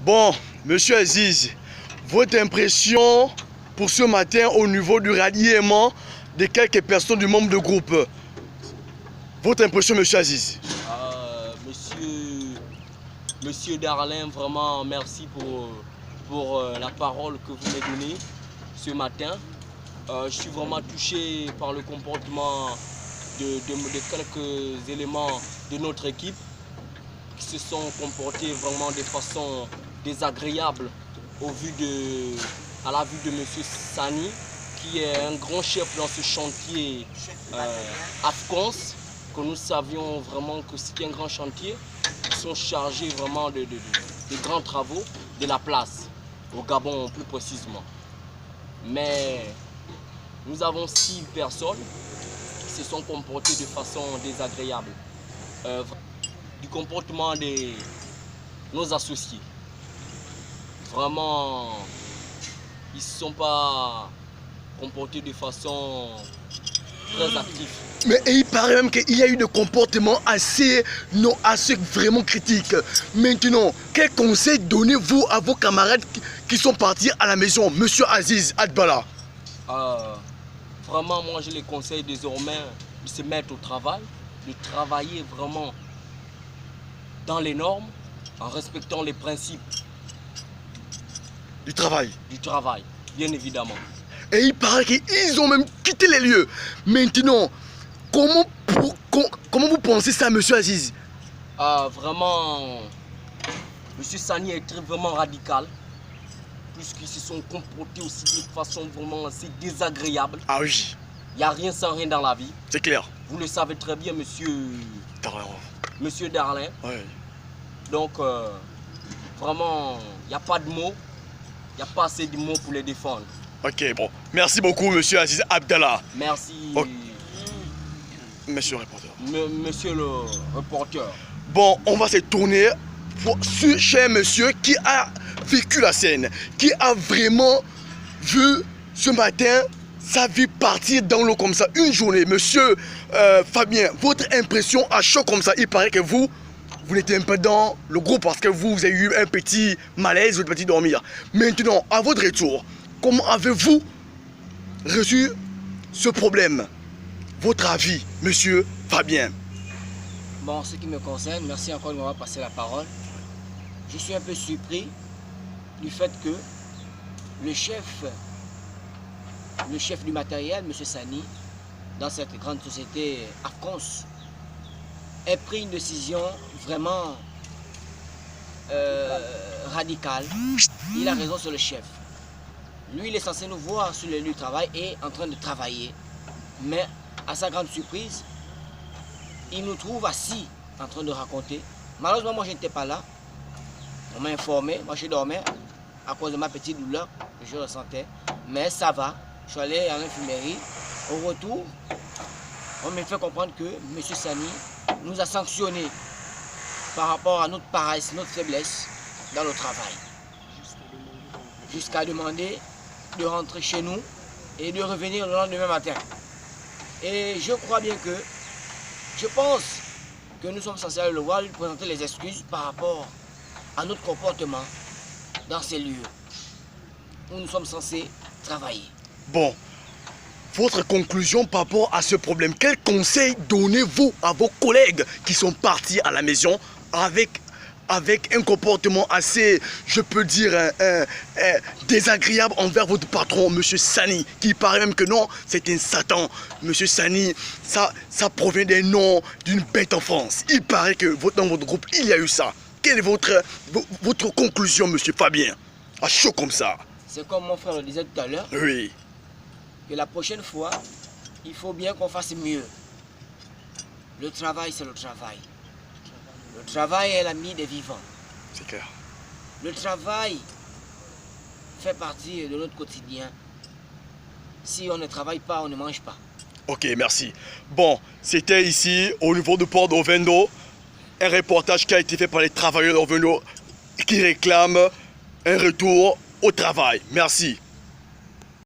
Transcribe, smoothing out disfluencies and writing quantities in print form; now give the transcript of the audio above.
Bon, monsieur Aziz, votre impression pour ce matin au niveau du ralliement de quelques personnes du membre de groupe. Votre impression, monsieur Aziz? Monsieur Darlin, vraiment merci pour la parole que vous m'avez donnée ce matin. Je suis vraiment touché par le comportement de quelques éléments de notre équipe qui se sont comportés vraiment de façon désagréable à la vue de monsieur Sani, qui est un grand chef dans ce chantier Afcons, que nous savions vraiment que c'était un grand chantier. Ils sont chargés vraiment de grands travaux de la place, au Gabon plus précisément. Mais nous avons 6 personnes qui se sont comportées de façon désagréable. Du comportement de nos associés. Vraiment, ils ne se sont pas comportés de façon très active. Mais il paraît même qu'il y a eu des comportements assez vraiment critiques. Maintenant, quel conseil donnez-vous à vos camarades qui sont partis à la maison, monsieur Aziz Adbala? Vraiment, moi je les conseille désormais de se mettre au travail, de travailler vraiment dans les normes, en respectant les principes du travail. Du travail, bien évidemment. Et il paraît qu'ils ont même quitté les lieux. Maintenant, comment vous pensez ça, monsieur Aziz? Vraiment, monsieur Sani est vraiment radical, puisqu'ils se sont comportés aussi de façon vraiment assez désagréable. Ah oui. Il n'y a rien sans rien dans la vie. C'est clair. Vous le savez très bien, monsieur Darlin. Monsieur Darlin. Oui. Donc, vraiment, il n'y a pas de mots. Il n'y a pas assez de mots pour les défendre. Ok, bon. Merci beaucoup, monsieur Aziz Abdallah. Merci. Okay. Monsieur le reporter. Monsieur le reporter. Bon, on va se tourner pour ce cher monsieur qui a vécu la scène, qui a vraiment vu ce matin sa vie partir dans l'eau comme ça, une journée. Monsieur Fabien, votre impression à chaud comme ça, il paraît que vous n'étiez un peu dans le groupe parce que vous avez eu un petit malaise, vous êtes parti dormir. Maintenant, à votre retour, comment avez-vous reçu ce problème? Votre avis, monsieur Fabien? Bon, ce qui me concerne, merci encore de m'avoir passé la parole. Je suis un peu surpris du fait que le chef du matériel, M. Sani, dans cette grande société Afcons, ait pris une décision vraiment radicale. Il a raison sur le chef. Lui, il est censé nous voir sur le lieu de travail et en train de travailler. Mais à sa grande surprise, il nous trouve assis en train de raconter. Malheureusement, moi, je n'étais pas là. On m'a informé. Moi, je dormais à cause de ma petite douleur que je ressentais. Mais ça va. Je suis allé à l'infirmerie. Au retour, on m'a fait comprendre que M. Sani nous a sanctionnés par rapport à notre paresse, notre faiblesse dans le travail. Jusqu'à demander de rentrer chez nous et de revenir le lendemain matin. Et je crois bien que, je pense que nous sommes censés aller le voir, lui présenter les excuses par rapport à notre comportement dans ces lieux où nous sommes censés travailler. Bon, votre conclusion par rapport à ce problème, quel conseil donnez-vous à vos collègues qui sont partis à la maison avec un comportement assez, je peux dire, désagréable envers votre patron, M. Sani, qui paraît même que non, c'est un Satan. M. Sani, ça provient des noms d'une bête en France. Il paraît que dans votre groupe, il y a eu ça. Quelle est votre conclusion, M. Fabien? À chaud comme ça. C'est comme mon frère le disait tout à l'heure. Oui. Que la prochaine fois, il faut bien qu'on fasse mieux. Le travail, c'est le travail. Le travail est l'ami des vivants. C'est clair. Le travail fait partie de notre quotidien. Si on ne travaille pas, on ne mange pas. Ok, merci. Bon, c'était ici, au niveau du port d'Ovendo, un reportage qui a été fait par les travailleurs d'Ovendo qui réclament un retour au travail. Merci.